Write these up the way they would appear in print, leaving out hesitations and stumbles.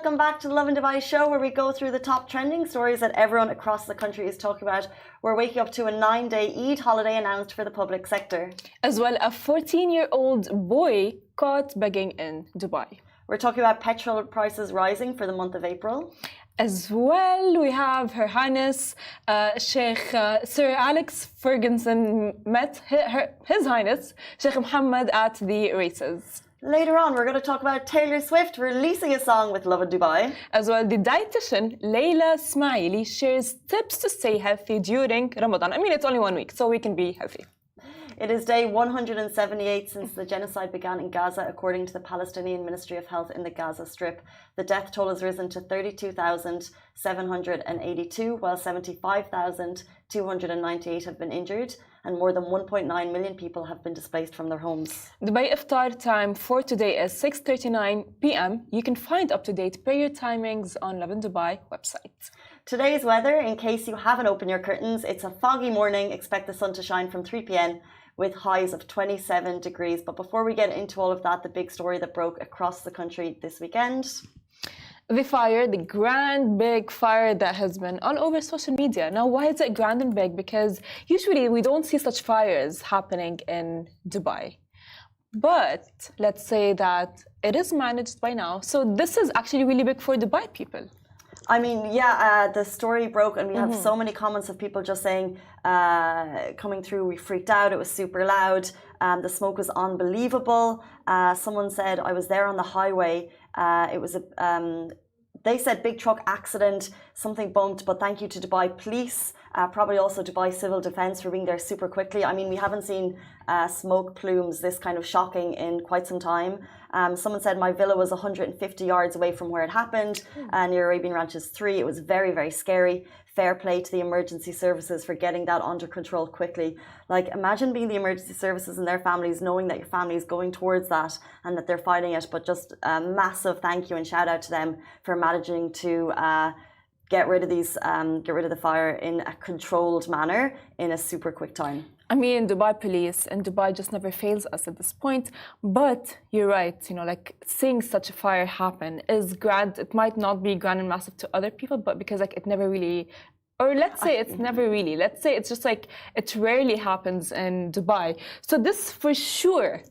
welcome back to the Lovin Dubai show, where we go through the top trending stories that everyone across the country is talking about. We're waking up to a 9-day Eid holiday announced for the public sector. As well, a 14-year-old boy caught begging in Dubai. We're talking about petrol prices rising for the month of April. As well, we have Her Highness Sheikh Sir Alex Ferguson met His Highness Sheikh Mohammed at the races. Later on, we're going to talk about Taylor Swift releasing a song with Lovin Dubai. As well, the dietitian Layla Smaili shares tips to stay healthy during Ramadan. I mean, it's only 1 week, so we can be healthy. It is day 178 since the genocide began in Gaza, according to the Palestinian Ministry of Health in the Gaza Strip. The death toll has risen to 32,782, while 75,298 have been injured, and more than 1.9 million people have been displaced from their homes. Dubai iftar time for today is 6:39 p.m. You can find up-to-date prayer timings on Lovin Dubai website. Today's weather, in case you haven't opened your curtains, it's a foggy morning. Expect the sun to shine from 3 p.m. with highs of 27 degrees. But before we get into all of that, the big story that broke across the country this weekend. The fire, the grand big fire that has been all over social media. Now, why is it grand and big? Because usually we don't see such fires happening in Dubai. But let's say that it is managed by now. So this is actually really big for Dubai people. I mean, yeah, the story broke and we have so many comments of people just saying, coming through, we freaked out, it was super loud, the smoke was unbelievable. Someone said, I was there on the highway, it was a, they said big truck accident, something bumped, but thank you to Dubai Police, probably also Dubai Civil Defence for being there super quickly. I mean, we haven't seen smoke plumes this kind of shocking in quite some time. Someone said my villa was 150 yards away from where it happened, near Arabian Ranches 3. It was very, very scary. Fair play to the emergency services for getting that under control quickly. Like, imagine being the emergency services and their families, knowing that your family is going towards that and that they're fighting it. But just a massive thank you and shout out to them for managing to get rid of the fire in a controlled manner in a super quick time. I mean, Dubai Police and Dubai just never fails us at this point. But you're right, you know, like seeing such a fire happen is grand. It might not be grand and massive to other people, but because like it never really, or let's say it's never really, let's say it's just like it rarely happens in Dubai. So this for sure,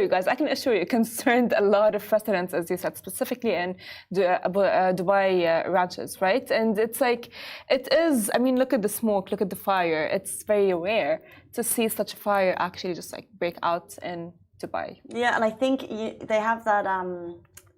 you guys, I can assure you, concerned a lot of residents, as you said, specifically in Dubai ranches, right? And it's like, it is, I mean, look at the smoke, look at the fire. It's very rare to see such a fire actually just like break out in Dubai. Yeah, and I think they have that,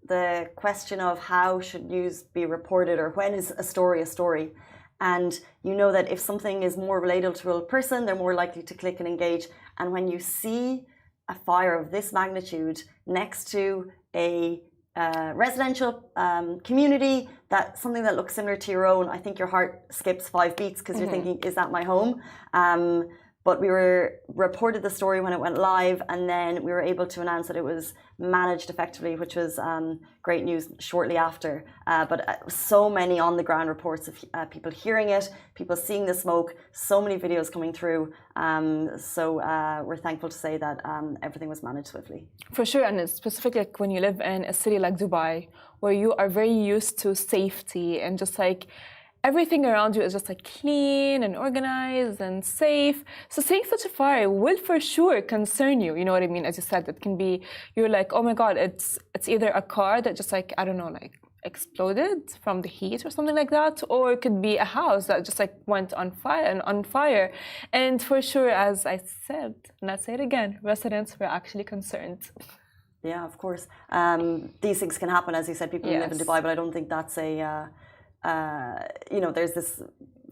the question of how should news be reported, or when is a story a story? And you know that if something is more relatable to a person, they're more likely to click and engage. And when you see a fire of this magnitude next to a residential community, that something that looks similar to your own, I think your heart skips 5 beats because you're thinking, is that my home? But we reported the story when it went live, and then we were able to announce that it was managed effectively, which was great news shortly after. But so many on the ground reports of people hearing it, people seeing the smoke, so many videos coming through. So we're thankful to say that everything was managed swiftly. For sure, and it's specifically like when you live in a city like Dubai, where you are very used to safety and just like everything around you is just like clean and organized and safe. So seeing such a fire will for sure concern you. You know what I mean? As you said, it can be, you're like, oh my God, it's either a car that just like, I don't know, like exploded from the heat or something like that, or it could be a house that just like went on fire. And for sure, as I said, and I'll say it again, residents were actually concerned. Yeah, of course. These things can happen, as you said, people who live in Dubai, but I don't think that's a... you know, there's this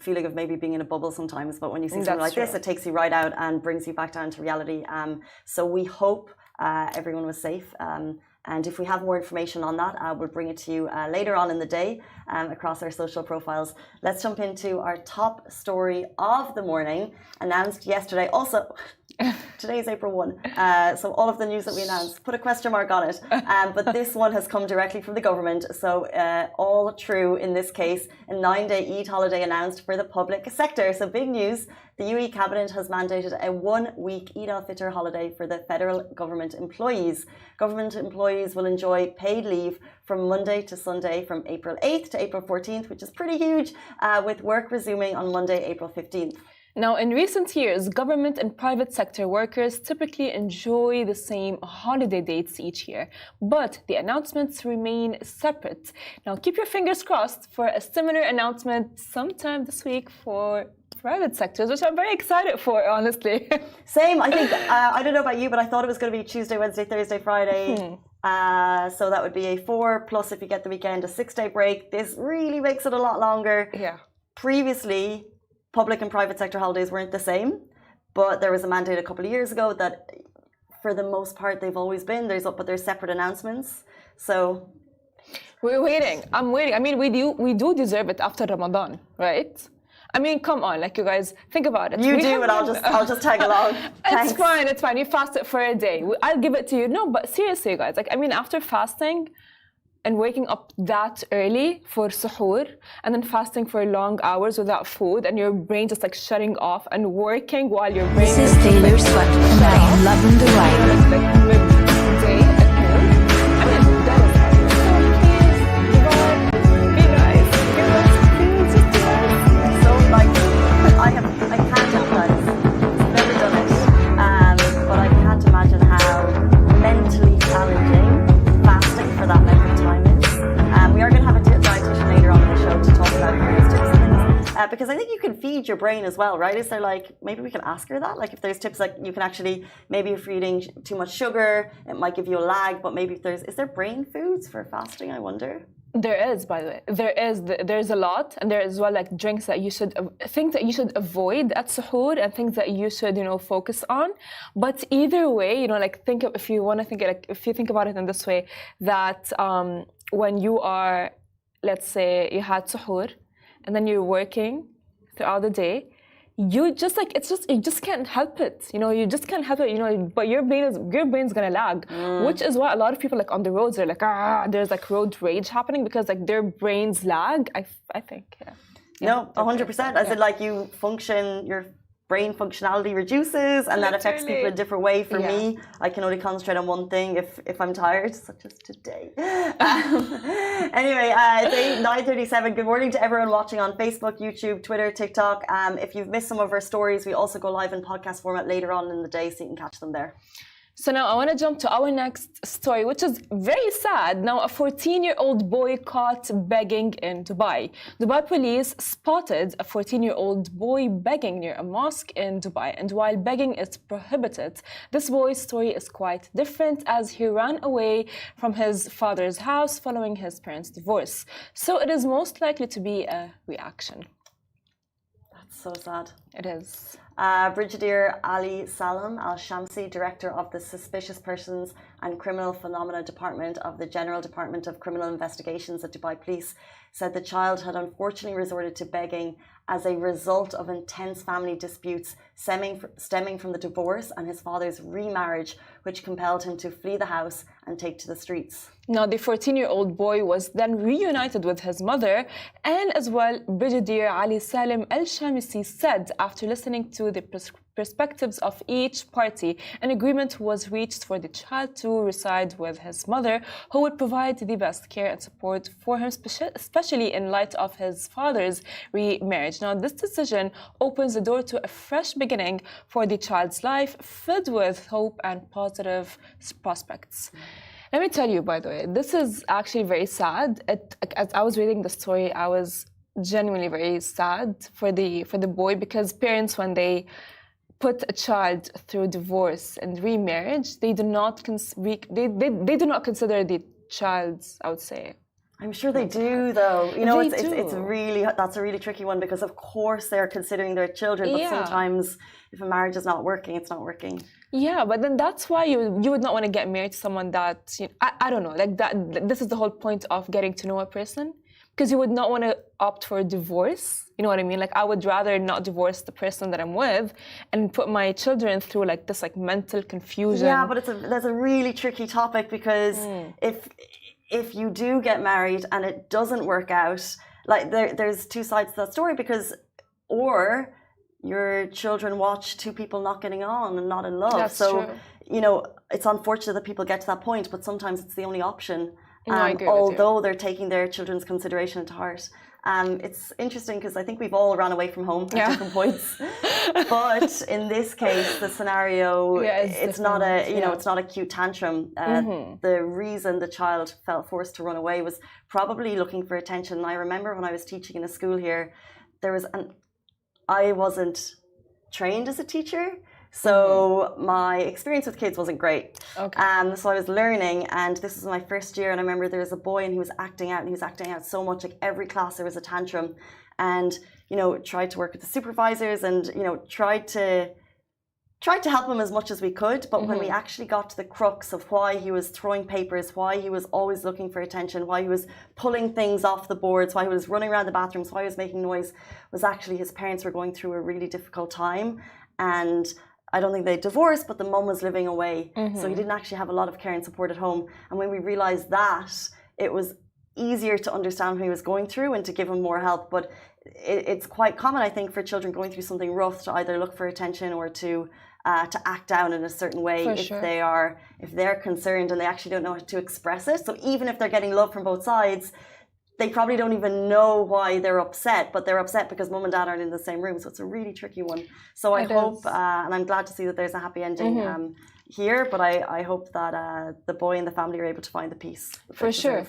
feeling of maybe being in a bubble sometimes, but when you see something like this, it takes you right out and brings you back down to reality. So we hope everyone was safe. And if we have more information on that, we'll bring it to you later on in the day across our social profiles. Let's jump into our top story of the morning, announced yesterday. Also, today is April 1. So all of the news that we announced, put a question mark on it. But this one has come directly from the government. So all true in this case, a 9-day Eid holiday announced for the public sector. So big news. The UAE cabinet has mandated a 1-week Eid al-Fitr holiday for the federal government employees. Government employees will enjoy paid leave from Monday to Sunday from April 8th to April 14th, which is pretty huge, with work resuming on Monday, April 15th. Now, in recent years, government and private sector workers typically enjoy the same holiday dates each year, but the announcements remain separate. Now, keep your fingers crossed for a similar announcement sometime this week for private sectors, which I'm very excited for, honestly. Same. I think, I don't know about you, but I thought it was going to be Tuesday, Wednesday, Thursday, Friday. So that would be a 4, plus if you get the weekend, a 6-day break. This really makes it a lot longer. Yeah. Previously, public and private sector holidays weren't the same, but there was a mandate a couple of years ago that for the most part they've always been, but there's separate announcements. So we're waiting. I'm waiting. I mean, we do deserve it after Ramadan, right? I mean, come on, like you guys, think about it. You do, and I'll just tag along. It's fine, it's fine. You fast it for a day. I'll give it to you. No, but seriously, guys, like, I mean, after fasting and waking up that early for suhoor and then fasting for long hours without food and your brain just like shutting off and working while your brain This is Taylor Swift and I am loving the ride. Like midday at noon. I mean, that is hard. So please, Yvonne, be nice. Give us, please, just do us. So like, I can't empathize. Never done it, but I can't imagine how mentally challenging fasting for that length of time is. We are going to have a dietitian later on in the show to talk about various tips and things, because I think you can feed your brain as well, right? Is there like, maybe we can ask her that, like if there's tips like you can actually, maybe if you're eating too much sugar, it might give you a lag, but maybe if is there brain foods for fasting, I wonder? There is, by the way. There's a lot, and there is as well like drinks that you should, things that you should avoid at suhoor and things that you should, focus on. But either way, like if you want to think it, like if you think about it in this way, that when you are, let's say you had suhoor and then you're working throughout the day, you just like you just can't help it. You just can't help it. But your brain's gonna lag, which is why a lot of people like on the roads are like there's like road rage happening because like their brains lag. I think No, 100%. As in like you function, your brain functionality reduces, and that affects people in a different way. For me, I can only concentrate on one thing if I'm tired, such as today. Anyway, it's 9:37. Good morning to everyone watching on Facebook, YouTube, Twitter, TikTok. If you've missed some of our stories, we also go live in podcast format later on in the day, so you can catch them there. So now I want to jump to our next story, which is very sad. Now, a 14-year-old boy caught begging in Dubai. Dubai police spotted a 14-year-old boy begging near a mosque in Dubai. And while begging is prohibited, this boy's story is quite different as he ran away from his father's house following his parents' divorce. So it is most likely to be a reaction. That's so sad. It is. Brigadier Ali Salam Al-Shamsi, Director of the Suspicious Persons and Criminal Phenomena Department of the General Department of Criminal Investigations at Dubai Police, said the child had unfortunately resorted to begging as a result of intense family disputes stemming from the divorce and his father's remarriage, which compelled him to flee the house and take to the streets. Now, the 14-year-old boy was then reunited with his mother, and as well, Brigadier Ali Salim Al-Shamsi said after listening to the perspectives of each party, an agreement was reached for the child to reside with his mother, who would provide the best care and support for him, especially in light of his father's remarriage. Now, this decision opens the door to a fresh beginning for the child's life, filled with hope and positive prospects. Let me tell you, by the way, this is actually very sad. As I was reading the story, I was genuinely very sad for the boy, because parents, when they put a child through divorce and remarriage, they do not consider the child's, I would say. I'm sure they do, though. That's a really tricky one, because of course they're considering their children, but sometimes if a marriage is not working, it's not working. Yeah, but then that's why you would not want to get married to someone that, I don't know, like that. This is the whole point of getting to know a person, because you would not want to opt for a divorce. You know what I mean? Like, I would rather not divorce the person that I'm with and put my children through like this like mental confusion. Yeah, but that's a really tricky topic, because if you do get married and it doesn't work out, like there's two sides to that story, because or your children watch two people not getting on and not in love. That's so, true. you know, it's unfortunate that people get to that point, but sometimes it's the only option. No, I agree with although they're taking their children's consideration into heart. It's interesting because I think we've all ran away from home at different points. But in this case, the scenario, it's not a, you know, it's not a cute tantrum. The reason the child felt forced to run away was probably looking for attention. And I remember when I was teaching in a school here, I wasn't trained as a teacher. So my experience with kids wasn't great. Okay. So I was learning, and this was my first year, and I remember there was a boy and he was acting out, and he was acting out so much, like every class there was a tantrum, and, you know, tried to work with the supervisors and, you know, tried to help him as much as we could. But when we actually got to the crux of why he was throwing papers, why he was always looking for attention, why he was pulling things off the boards, why he was running around the bathrooms, why he was making noise, was actually his parents were going through a really difficult time. And I don't think they divorced, but the mum was living away. So he didn't actually have a lot of care and support at home. And when we realized that, it was easier to understand what he was going through and to give him more help. But it's quite common, I think, for children going through something rough to either look for attention or to act out in a certain way if they're concerned and they actually don't know how to express it. So even if they're getting love from both sides, they probably don't even know why they're upset, but they're upset because mum and dad aren't in the same room. So it's a really tricky one. So I hope, and I'm glad to see that there's a happy ending here, but I hope that the boy and the family are able to find the peace. For sure.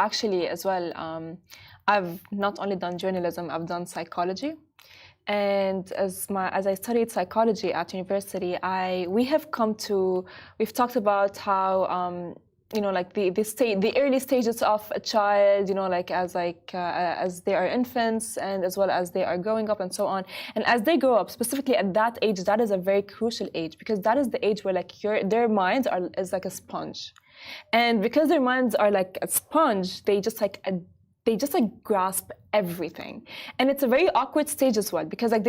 Actually, as well, I've not only done journalism, I've done psychology. And as I studied psychology at university, we've talked about how, you know, like the early stages of a child, you know, like as they are infants and as well as they are growing up and so on. And as they grow up, specifically at that age, that is a very crucial age, because that is the age where like their minds is like a sponge. And because their minds are like a sponge, they just grasp everything. And it's a very awkward stage as well, because like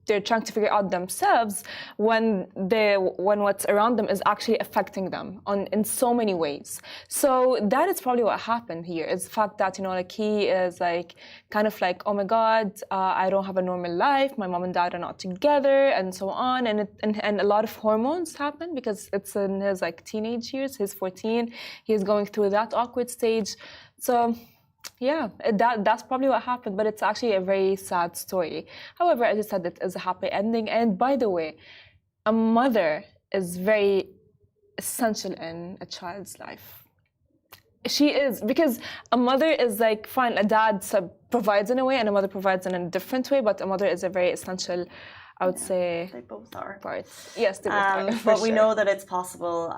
they're trying to figure out themselves when what's around them is actually affecting them in so many ways. So that is probably what happened here, is the fact that, you know, like he is like kind of like, oh my God, I don't have a normal life, my mom and dad are not together, and so on. And a lot of hormones happen because it's in his like teenage years. He's 14, he's going through that awkward stage. So yeah, that's probably what happened, but it's actually a very sad story. However, as I said, it is a happy ending. And by the way, a mother is very essential in a child's life. She is, because a mother is like, fine, a dad provides in a way and a mother provides in a different way, but a mother is a very essential, I would say. They both are. Part. Yes, they both are. But we know that it's possible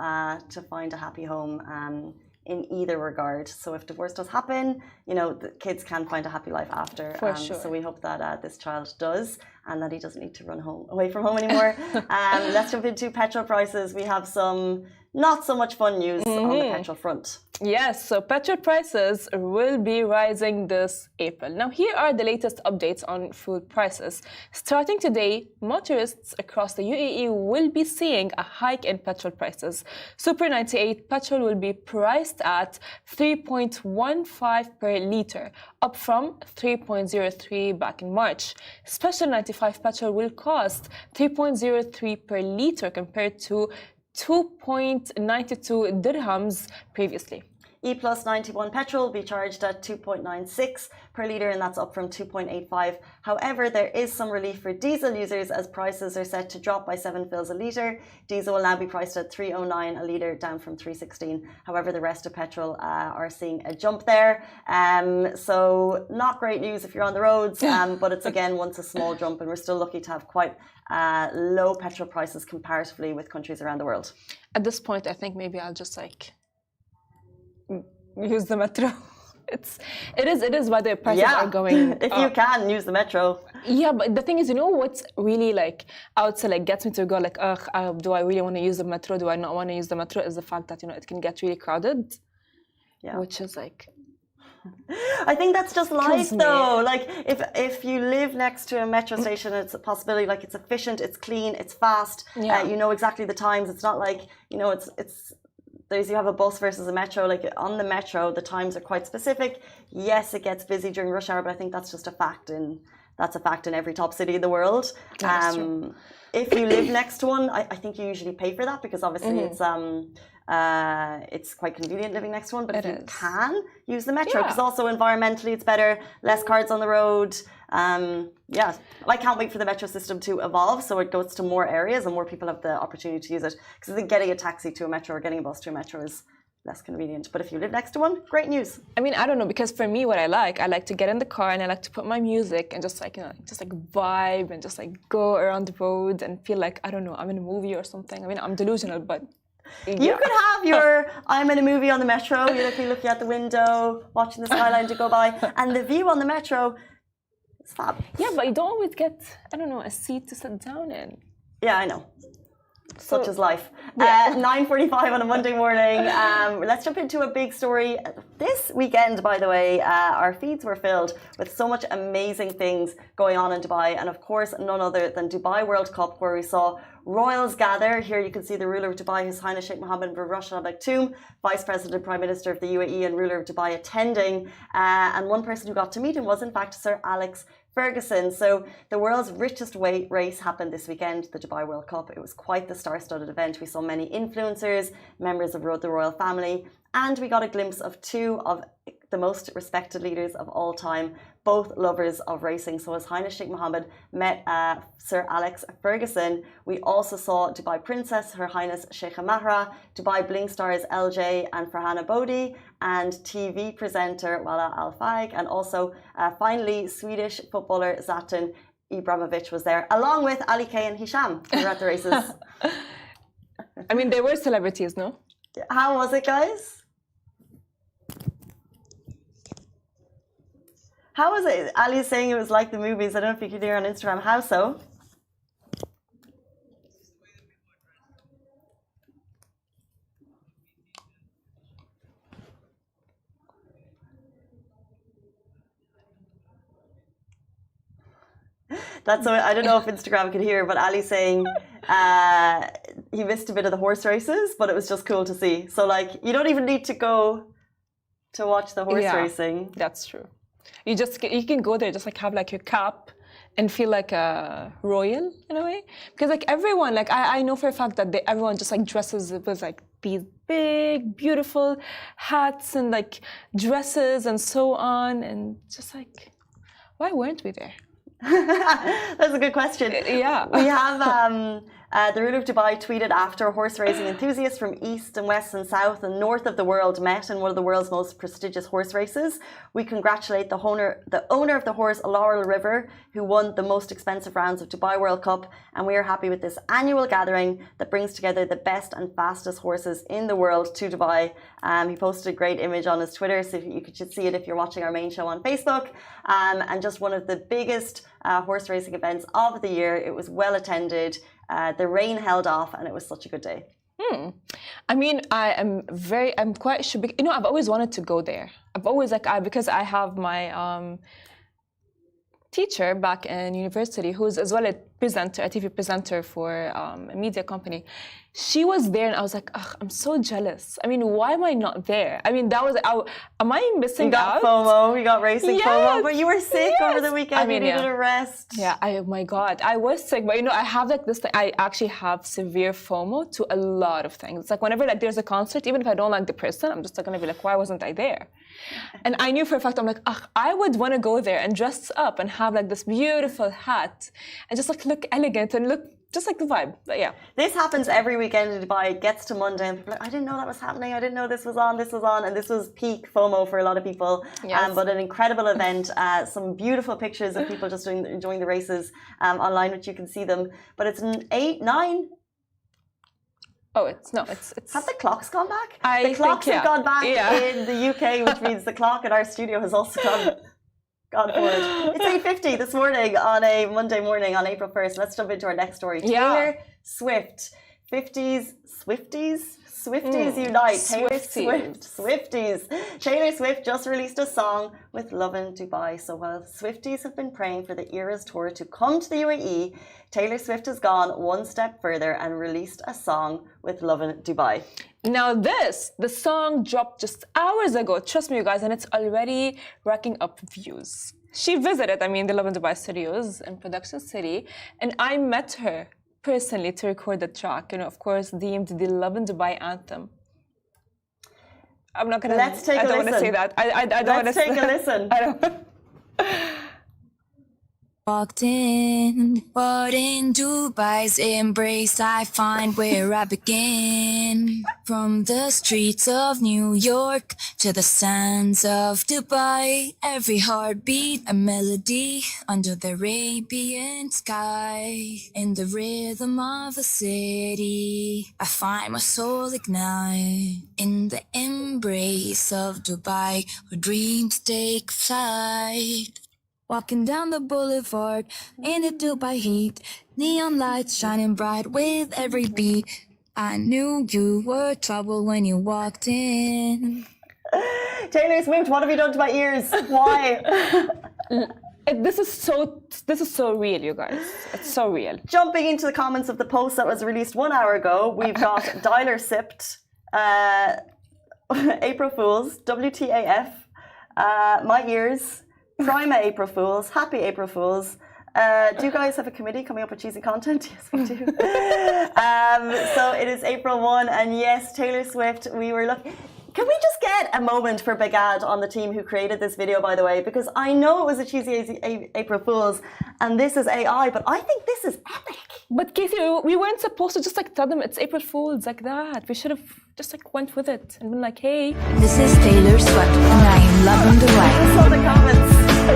to find a happy home in either regard. So if divorce does happen, you know, the kids can find a happy life after. For sure. So we hope that this child does, and that he doesn't need to run away from home anymore. Let's jump into petrol prices. We have some not so much fun news on the petrol front. Yes, so petrol prices will be rising this April. Now, here are the latest updates on food prices. Starting today, motorists across the UAE will be seeing a hike in petrol prices. Super 98 petrol will be priced at 3.15 per litre, up from 3.03 back in March. Special 95 petrol will cost 3.03 per litre compared to 2.92 dirhams previously. E-Plus 91 petrol will be charged at 2.96 per litre, and that's up from 2.85. However, there is some relief for diesel users as prices are set to drop by 7 fils a litre. Diesel will now be priced at 3.09 a litre, down from 3.16. However, the rest of petrol are seeing a jump there. So not great news if you're on the roads, but it's again once a small jump, and we're still lucky to have quite low petrol prices comparatively with countries around the world. At this point, I think maybe I'll just like use the metro. It is why the prices are going if you can use the metro. Yeah, but the thing is, you know what's really like, I would say like gets me to go like, do I really want to use the metro? Do I not want to use the metro? Is the fact that, you know, it can get really crowded. Yeah. Which is like, I think that's just life though. Like if you live next to a metro station, it's a possibility. Like it's efficient, it's clean, it's fast. Yeah. You know exactly the times. It's not like, you know, you have a bus versus a metro. Like on the metro, the times are quite specific. Yes, it gets busy during rush hour, but I think that's just a fact in that's a fact in every top city in the world. That is true. If you live next to one, I think you usually pay for that because obviously it's quite convenient living next to one. But if you can use the metro, because also environmentally it's better, less cars on the road. I can't wait for the metro system to evolve so it goes to more areas and more people have the opportunity to use it. Because I think getting a taxi to a metro or getting a bus to a metro is less convenient. But if you live next to one, great news. I mean, I don't know, because for me, what I like to get in the car and I like to put my music and just like, vibe and just like go around the road and feel like, I don't know, I'm in a movie or something. I mean, I'm delusional, but you could have your I'm in a movie on the metro, you're looking out the window, watching the skyline to go by, and the view on the metro is fab. Yeah, but you don't always get, I don't know, a seat to sit down in. Yeah, I know. Such is life. 9:45 on a Monday morning. Let's jump into a big story. This weekend, by the way, our feeds were filled with so much amazing things going on in Dubai. And of course, none other than Dubai World Cup, where we saw royals gather. Here you can see the ruler of Dubai, His Highness Sheikh Mohammed bin Rashid Al Maktoum, Vice President, Prime Minister of the UAE and ruler of Dubai attending. And one person who got to meet him was in fact Sir Alex Ferguson. So the world's richest race happened this weekend, the Dubai World Cup. It was quite the star-studded event. We saw many influencers, members of the royal family, and we got a glimpse of two of the most respected leaders of all time, both lovers of racing. So His Highness Sheikh Mohammed met Sir Alex Ferguson. We also saw Dubai Princess, Her Highness Sheikha Mahra, Dubai Bling stars LJ and Farhana Bodhi, and TV presenter Wala Al-Faik, and also finally Swedish footballer Zlatan Ibrahimovic was there, along with Ali Kay and Hisham, who were at the races. I mean, they were celebrities, no? How was it, guys? How was it? Ali's saying it was like the movies. I don't know if you could hear on Instagram. How so? That's what, I don't know if Instagram could hear, but Ali's saying he missed a bit of the horse races, but it was just cool to see. So like, you don't even need to go to watch the horse racing. That's true. You can go there, just like have like your cap and feel like a royal in a way. Because like everyone, like I know for a fact that everyone just like dresses with like these big, beautiful hats and like dresses and so on. And just like, why weren't we there? That's a good question. Yeah. We have the ruler of Dubai tweeted after horse racing enthusiasts from east and west and south and north of the world met in one of the world's most prestigious horse races. We congratulate the owner of the horse, Laurel River, who won the most expensive rounds of Dubai World Cup, and we are happy with this annual gathering that brings together the best and fastest horses in the world to Dubai. He posted a great image on his Twitter, so you should see it if you're watching our main show on Facebook. And just one of the biggest horse racing events of the year. It was well attended. The rain held off, and it was such a good day. I mean, I'm quite sure. You know, I've always wanted to go there. I've always because I have my teacher back in university who's as well a TV presenter for a media company. She was there and I was like, ugh, I'm so jealous. I mean, why am I not there? I mean, that was, am I missing out? You got FOMO, you got racing FOMO, but you were sick over the weekend, you needed a rest. Yeah, oh my God, I was sick, but you know, I have like this thing, I actually have severe FOMO to a lot of things. It's like whenever like there's a concert, even if I don't like the person, I'm just like gonna be like, why wasn't I there? And I knew for a fact, I'm like, ugh, I would want to go there and dress up and have like this beautiful hat and just like look elegant and look just like the vibe. But yeah. This happens every weekend in Dubai. It gets to Monday and people are like, I didn't know that was happening. I didn't know this was on. And this was peak FOMO for a lot of people. Yes. But an incredible event. Some beautiful pictures of people just enjoying the races online, which you can see them. But it's 8, 9. Oh, it's Have the clocks gone back? The clocks have gone back in the UK, which means the clock at our studio has also gone forward. It's 8:50 this morning on a Monday morning on April 1st. Let's jump into our next story. Taylor Swift. Swifties unite. Swifties. Taylor Swift just released a song with Lovin Dubai. So while Swifties have been praying for the Eras tour to come to the UAE, Taylor Swift has gone one step further and released a song with Lovin Dubai. Now the song dropped just hours ago, trust me you guys, and it's already racking up views. She visited, I mean, the Lovin Dubai studios in Production City, and I met her personally to record the track, you know, of course, deemed the Lovin Dubai anthem. I'm not gonna. Let's take a listen. I don't want to say that. I don't want to. Let's take a listen. I don't. Walked in, but in Dubai's embrace I find where I begin. From the streets of New York to the sands of Dubai, every heartbeat a melody under the Arabian sky. In the rhythm of the city, I find my soul ignite. In the embrace of Dubai, where dreams take flight. Walking down the boulevard in the Dubai heat, neon lights shining bright with every beat. I knew you were trouble when you walked in. Taylor Swift, what have you done to my ears? Why? This is so real, you guys. It's so real. Jumping into the comments of the post that was released 1 hour ago, we've got Dialer Sipped, April Fools, WTAF, My Ears, Prima April Fools, Happy April Fools. Do you guys have a committee coming up with cheesy content? Yes, we do. So it is April 1, and yes, Taylor Swift, we were looking. Can we just get a moment for Big Ad on the team who created this video, by the way? Because I know it was a cheesy April Fools, and this is AI, but I think this is epic. But Casey, we weren't supposed to just like tell them it's April Fools like that. We should have just like went with it and been like, hey. This is Taylor Swift, and I am loving the I ride. saw the comments. Oh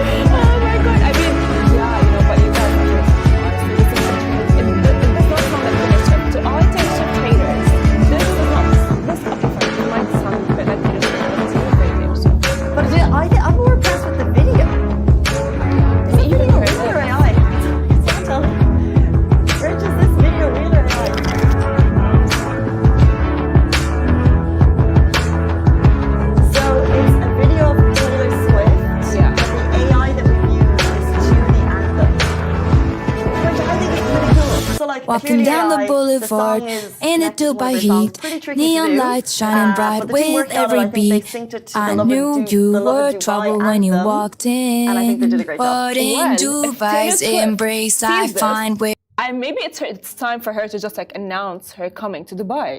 my god! I mean, yeah, you know, but you guys have to honestly listen to it. It does not sound like Taylor Swift. To all Taylor Swift haters, this is not. This okay, fine. It might sound a bit like Taylor Swift, but it's not very Taylor Swift. But I'm more impressed with the video. Is it video real or AI? Can't tell. Rich, is this video real or AI? So it's a video of Taylor Swift. Yeah. But the AI that we've used is to the anthem. Which I think is pretty cool. So like Walking clearly down AI, the boulevard song is in the connected to one Dubai of her songs. heat, Pretty tricky to neon do. lights shining bright But the team with worked on it. I every think they beat. synced it to I the Lovin knew Du- you the Lovin were Dubai trouble when you anthem, walked in. and I think they did a great job. But in Well, if Taylor Dubai's Swift embrace, I sees this, find where. Maybe it's time for her to just like announce her coming to Dubai.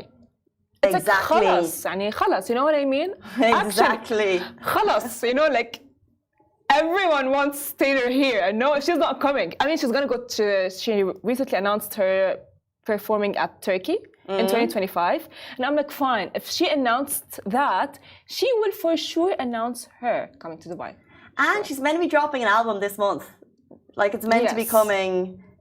It's Exactly. like خلاص يعني خلاص, you know what I mean? Exactly. Actually, خلاص, you know, like everyone wants Taylor here. And no, she's not coming. I mean, she's gonna go to. She recently announced her performing at Turkey in 2025, and I'm like, fine. If she announced that, she will for sure announce her coming to Dubai. And she's meant to be dropping an album this month. Like it's meant to be Yes. coming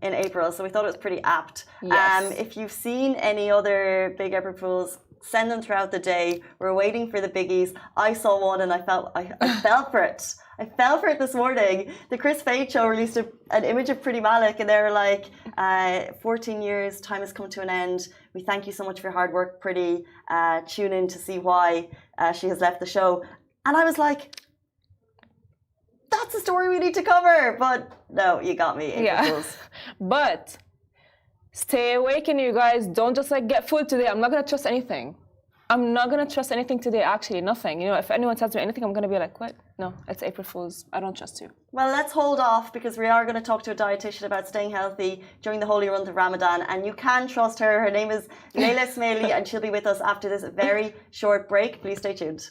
in April, so we thought it was pretty apt. Yes. If you've seen any other big April Fools, send them throughout the day. We're waiting for the biggies. I saw one and I fell for it. I fell for it this morning. The Chris Fade show released an image of Pretty Malik, and they were like, 14 years, time has come to an end. We thank you so much for your hard work, Pretty. Tune in to see why she has left the show. And I was like, that's a story we need to cover. But no, you got me. April Fools. But stay awakened, you guys. Don't just like get fooled today. I'm not gonna trust anything. I'm not gonna trust anything today. Actually, nothing. You know, if anyone tells me anything, I'm gonna be like, what? No, it's April Fools. I don't trust you. Well, let's hold off because we are going to talk to a dietitian about staying healthy during the holy month of Ramadan, and you can trust her. Her name is Leila Smaili, and she'll be with us after this very short break. Please stay tuned.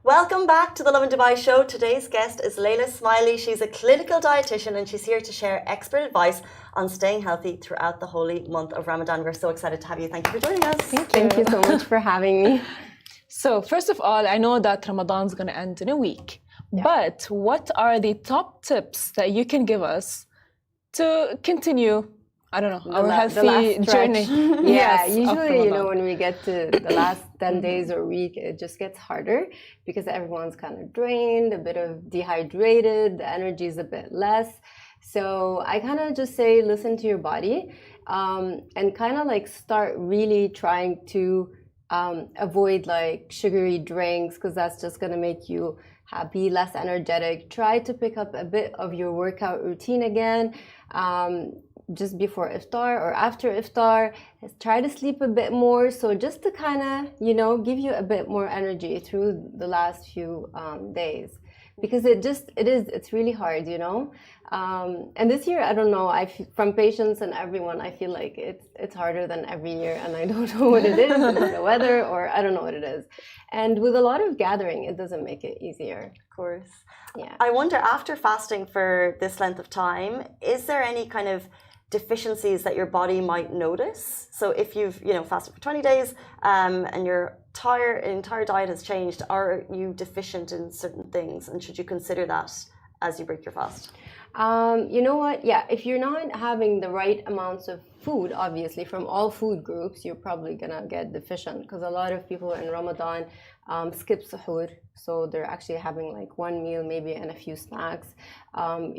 Welcome back to the Lovin Dubai show. Today's guest is Layla Smiley. She's a clinical dietitian and she's here to share expert advice on staying healthy throughout the holy month of Ramadan. We're so excited to have you. Thank you for joining us. Thank you so much for having me. So, first of all, I know that Ramadan's going to end in a week. Yeah. But what are the top tips that you can give us to continue, I don't know, our healthy journey? Yeah, usually, when we get to the last 10 days or week, it just gets harder because everyone's kind of drained, a bit of dehydrated, the energy is a bit less. So I kind of just say, listen to your body and kind of like start really trying to avoid like sugary drinks because that's just going to make you happy, less energetic. Try to pick up a bit of your workout routine again. Just before iftar or after iftar, try to sleep a bit more. So just to kind of, give you a bit more energy through the last few days, because it's really hard, And this year, I don't know, from patients and everyone, I feel like it's harder than every year, and I don't know what it is. It's the weather, or I don't know what it is. And with a lot of gathering, it doesn't make it easier. Of course. Yeah. I wonder, after fasting for this length of time, is there any kind of deficiencies that your body might notice? So if you've fasted for 20 days and your entire diet has changed, are you deficient in certain things, and should you consider that as you break your fast? You know what? Yeah, if you're not having the right amounts of food, obviously from all food groups, you're probably gonna get deficient, because a lot of people in Ramadan skip suhoor, so they're actually having like one meal maybe and a few snacks.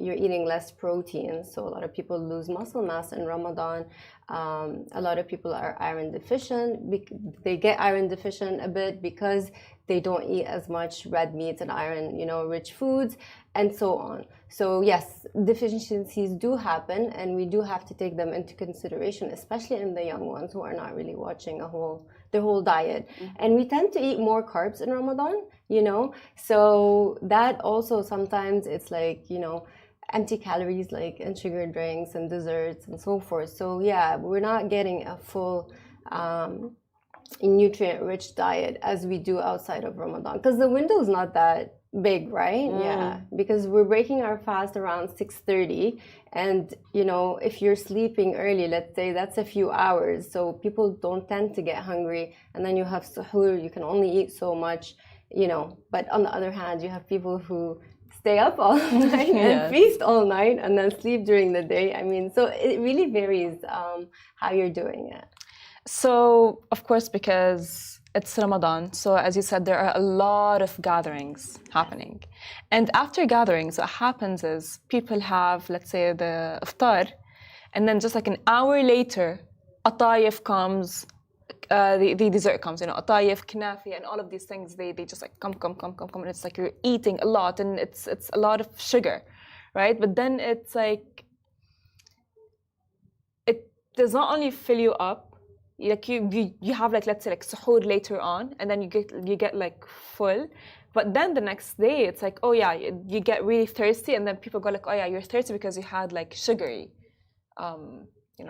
You're eating less protein, so a lot of people lose muscle mass in Ramadan. A lot of people are iron deficient. They get iron deficient a bit because they don't eat as much red meats and iron, rich foods, and so on. So yes, deficiencies do happen, and we do have to take them into consideration, especially in the young ones who are not really watching their whole diet. Mm-hmm. And we tend to eat more carbs in Ramadan, so that also sometimes it's like, empty calories, like in sugar drinks and desserts and so forth. So yeah, we're not getting a full nutrient-rich diet as we do outside of Ramadan, because the window is not that big, right? Yeah, because we're breaking our fast around 6:30, and if you're sleeping early, let's say, that's a few hours, so people don't tend to get hungry, and then you have suhoor, you can only eat so much, but on the other hand, you have people who stay up all night and feast all night and then sleep during the day. I mean, so it really varies how you're doing it. So, of course, because it's Ramadan, so as you said, there are a lot of gatherings happening. And after gatherings, what happens is people have, let's say, the iftar, and then just like an hour later, atayef comes, the dessert comes, atayef, knafi, and all of these things, they just like come, and it's like you're eating a lot, and it's a lot of sugar, right? But then it's like, it does not only fill you up, like you have like, let's say, like suhoor later on, and then you get like full, but then the next day it's like, oh yeah, you get really thirsty, and then people go like, oh yeah, you're thirsty because you had like sugary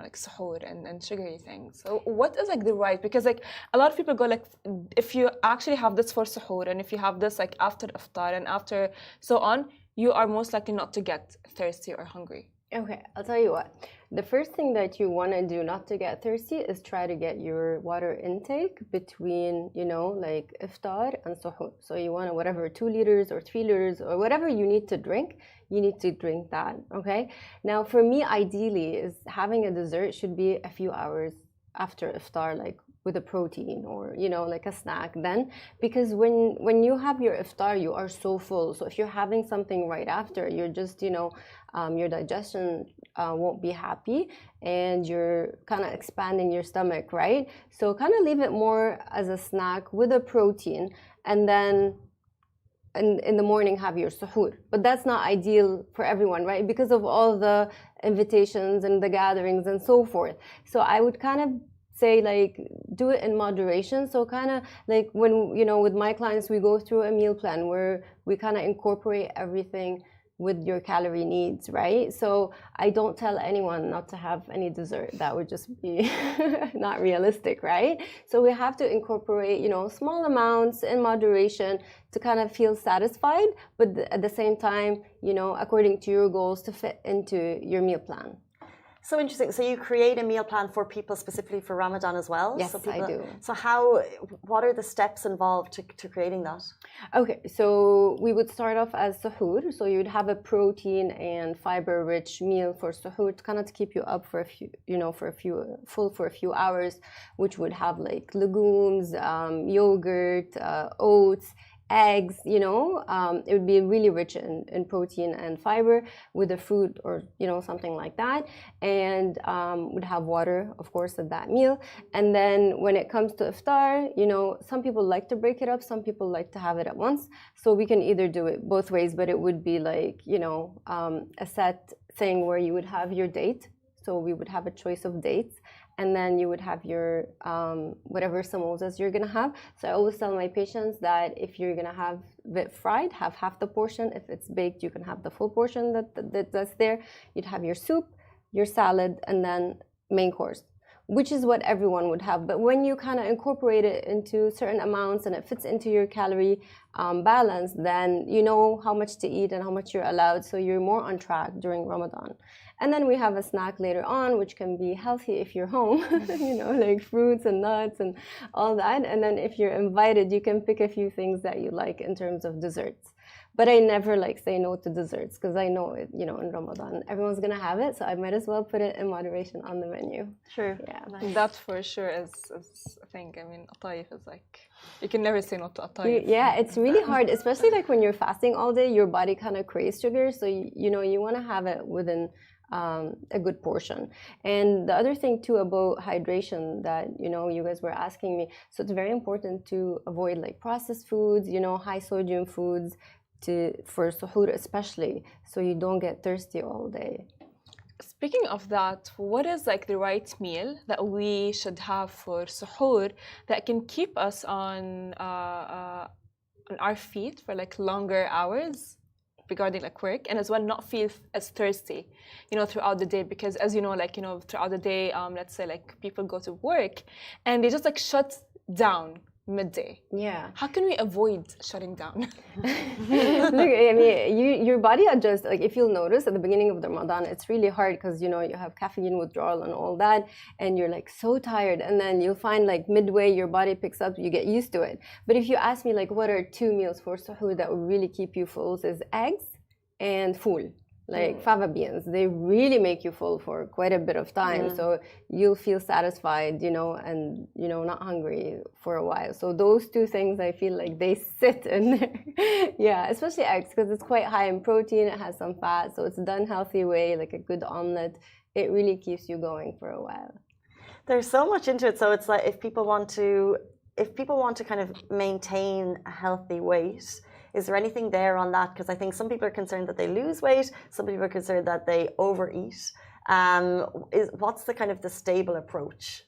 like suhoor and sugary things. So what is like the right, because like a lot of people go like, if you actually have this for suhoor, and if you have this like after iftar and after so on, you are most likely not to get thirsty or hungry. Okay, I'll tell you what. The first thing that you want to do not to get thirsty is try to get your water intake between, like iftar and suhoor. So you want to, whatever, 2 liters or 3 liters or whatever you need to drink, you need to drink that, okay? Now, for me, ideally, is having a dessert should be a few hours after iftar, like with a protein or, like a snack then, because when you have your iftar, you are so full. So if you're having something right after, you're just, your digestion won't be happy, and you're kind of expanding your stomach, right? So kind of leave it more as a snack with a protein, and then in the morning have your suhoor. But that's not ideal for everyone, right? Because of all the invitations and the gatherings and so forth. So I would kind of say, like, do it in moderation. So kind of like when, with my clients, we go through a meal plan where we kind of incorporate everything with your calorie needs, right? So I don't tell anyone not to have any dessert. That would just be not realistic, right? So we have to incorporate, small amounts in moderation to kind of feel satisfied, but at the same time, according to your goals to fit into your meal plan. So interesting. So you create a meal plan for people specifically for Ramadan as well? Yes, so people, I do. So what are the steps involved to creating that? Okay, so we would start off as suhoor. So you'd have a protein and fiber-rich meal for suhoor to kind of keep you up for a few hours, which would have like legumes, yogurt, oats, eggs, it would be really rich in protein and fiber with a fruit or, something like that. And would have water, of course, at that meal. And then when it comes to iftar, some people like to break it up. Some people like to have it at once. So we can either do it both ways, but it would be like, a set thing where you would have your date. So we would have a choice of dates. And then you would have your whatever samosas you're gonna have. So I always tell my patients that if you're gonna have it fried, have half the portion. If it's baked, you can have the full portion that's there. You'd have your soup, your salad, and then main course, which is what everyone would have. But when you kind of incorporate it into certain amounts and it fits into your calorie balance, then you know how much to eat and how much you're allowed. So you're more on track during Ramadan. And then we have a snack later on, which can be healthy if you're home, like fruits and nuts and all that. And then if you're invited, you can pick a few things that you like in terms of desserts. But I never say no to desserts because I know it, in Ramadan, everyone's going to have it. So I might as well put it in moderation on the menu. True. Yeah. That for sure is a thing. I mean, atayif is you can never say no to atayif. Yeah, it's really hard, especially when you're fasting all day, your body kind of craves sugar. So, you want to have it within a good portion. And the other thing too about hydration that you guys were asking me, so it's very important to avoid processed foods, high sodium foods for suhoor especially, so you don't get thirsty all day. Speaking of that, what is the right meal that we should have for suhoor that can keep us on our feet for longer hours regarding work, and as well not feel as thirsty throughout the day? Because as throughout the day, let's say people go to work and they just shut down midday. Yeah. How can we avoid shutting down? Look, I mean, your body adjusts. If you'll notice at the beginning of the Ramadan, it's really hard because you have caffeine withdrawal and all that, and you're so tired. And then you'll find midway your body picks up, you get used to it. But if you ask me what are 2 meals for suhoor that would really keep you full, is eggs and fool. Fava beans, they really make you full for quite a bit of time. So you'll feel satisfied, and not hungry for a while. So those 2 things, I feel they sit in there. Yeah, especially eggs, because it's quite high in protein. It has some fat, so it's done healthy way, a good omelet. It really keeps you going for a while. There's so much into it. So it's if people want to kind of maintain a healthy weight, is there anything there on that? Because I think some people are concerned that they lose weight, some people are concerned that they overeat. What's the kind of the stable approach?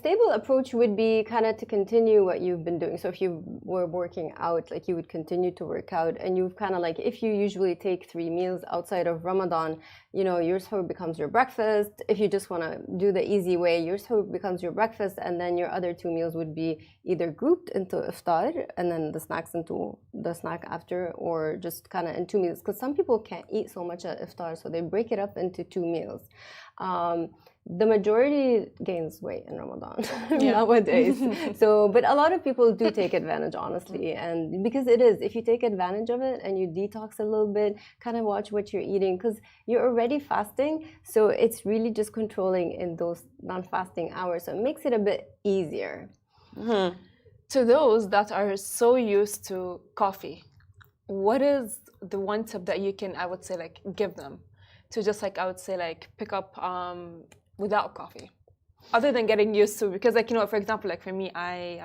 Stable approach would be kind of to continue what you've been doing. So if you were working out, you would continue to work out, and you've kind of if you usually take 3 meals outside of Ramadan, your suhoor becomes your breakfast. If you just want to do the easy way, your suhoor becomes your breakfast, and then your other 2 meals would be either grouped into iftar and then the snacks into the snack after, or just kind of in 2 meals. Because some people can't eat so much at iftar, so they break it up into 2 meals. The majority gains weight in Ramadan nowadays. But a lot of people do take advantage, honestly. And because it is, if you take advantage of it and you detox a little bit, kind of watch what you're eating, because you're already fasting. So it's really just controlling in those non-fasting hours. So it makes it a bit easier. Mm-hmm. To those that are so used to coffee, what is the one tip that you can, I would say, give them to just I would say pick up without coffee, other than getting used to? Because for example, for me, I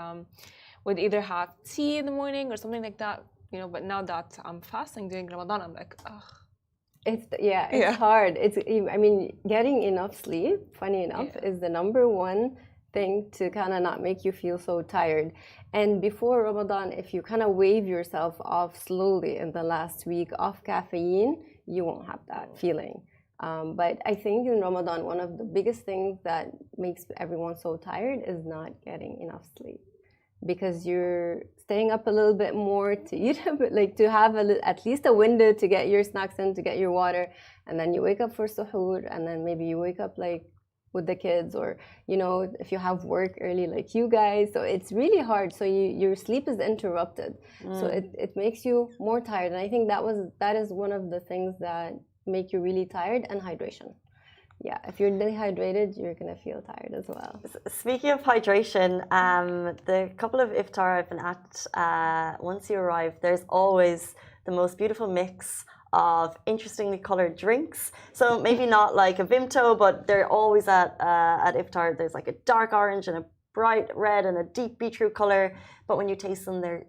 would either have tea in the morning or something like that, but now that I'm fasting during Ramadan, I'm ugh. It's hard. I mean, getting enough sleep, funny enough, is the number one thing to kind of not make you feel so tired. And before Ramadan, if you kind of wave yourself off slowly in the last week off caffeine, you won't have that feeling. But I think in Ramadan, one of the biggest things that makes everyone so tired is not getting enough sleep. Because you're staying up a little bit more to eat a bit, like to have at least a window to get your snacks in, to get your water, and then you wake up for suhoor, and then maybe you wake up like with the kids, or you know, if you have work early like you guys. So it's really hard. So your sleep is interrupted. So it makes you more tired. And I think that is one of the things that make you really tired, and hydration. Yeah, if you're dehydrated, you're gonna feel tired as well. Speaking of hydration, the couple of iftar I've been at, once you arrive, there's always the most beautiful mix of interestingly colored drinks. So maybe not like a Vimto, but they're always at iftar. There's like a dark orange and a bright red and a deep beetroot color. But when you taste them, they're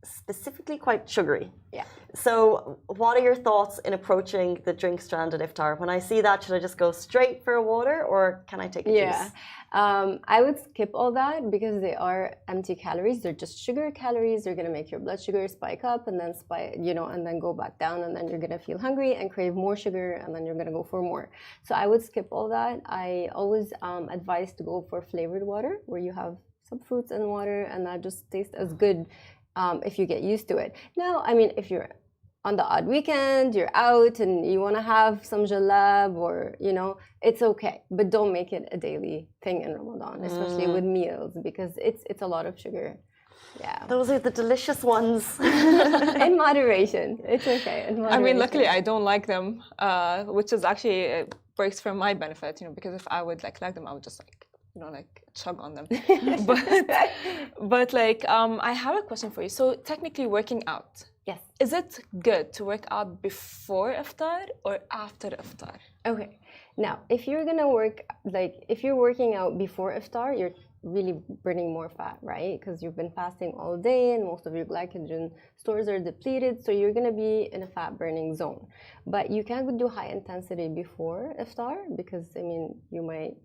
specifically quite sugary. Yeah. So what are your thoughts in approaching the drink strand at iftar? When I see that, should I just go straight for a water, or can I take a juice? I would skip all that because they are empty calories. They're just sugar calories. They're gonna make your blood sugar spike up and then and then go back down, and then you're gonna feel hungry and crave more sugar, and then you're gonna go for more. So I would skip all that. I always advise to go for flavored water, where you have some fruits and water, and that just tastes as good. If you get used to it. Now, I mean, if you're on the odd weekend, you're out and you want to have some jalab, or, you know, it's okay. But don't make it a daily thing in Ramadan, especially with meals, because it's a lot of sugar. Yeah. Those are the delicious ones. In moderation. It's okay. In moderation. I mean, luckily, I don't like them, which is actually works for my benefit, you know, because if I would like them, I would just like, you know, like chug on them. but like, I have a question for you. So technically working out. Yes. Is it good to work out before iftar or after iftar? Okay. Now, if you're gonna if you're working out before iftar, you're really burning more fat, right? Because you've been fasting all day and most of your glycogen stores are depleted. So you're gonna be in a fat burning zone. But you can't do high intensity before iftar because, I mean, you might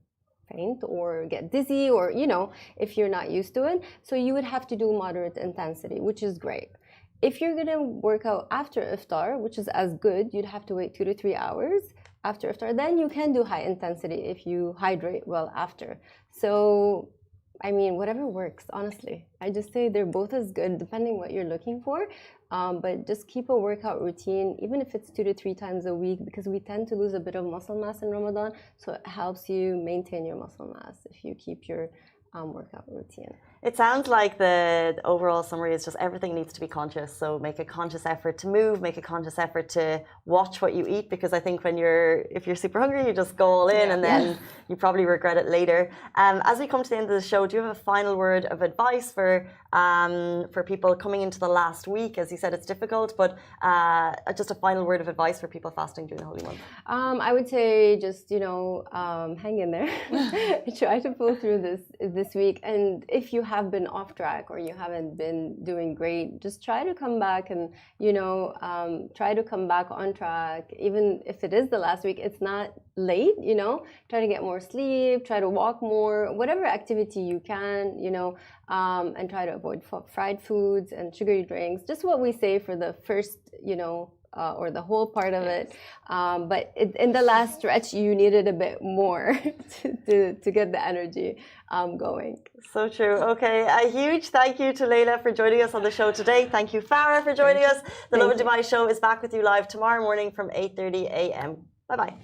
faint or get dizzy, or, you know, if you're not used to it. So you would have to do moderate intensity, which is great. If you're gonna work out after iftar, which is as good, you'd have to wait 2 to 3 hours after iftar. Then you can do high intensity if you hydrate well after. So, I mean, whatever works, honestly. I just say they're both as good depending what you're looking for. But just keep a workout routine, even if it's 2 to 3 times a week, because we tend to lose a bit of muscle mass in Ramadan. So it helps you maintain your muscle mass if you keep your workout routine. It sounds like the overall summary is just everything needs to be conscious. So make a conscious effort to move, make a conscious effort to watch what you eat, because I think if you're super hungry, you just go all in and then you probably regret it later. As we come to the end of the show, do you have a final word of advice for people coming into the last week? As you said, it's difficult, but just a final word of advice for people fasting during the Holy Month. I would say just, you know, hang in there. Try to pull through this week. And if you have been off track or you haven't been doing great, just try to come back and, you know, try to come back on track. Even if it is the last week, it's not late, you know. Try to get more sleep, try to walk more, whatever activity you can, you know, and try to avoid fried foods and sugary drinks. Just what we say for the first, you know, or the whole part of it. But in the last stretch, you needed a bit more to get the energy going. So true. Okay, a huge thank you to Leila for joining us on the show today. Thank you, Farah, for joining us. The Lovin Dubai show is back with you live tomorrow morning from 8:30 a.m. Bye-bye.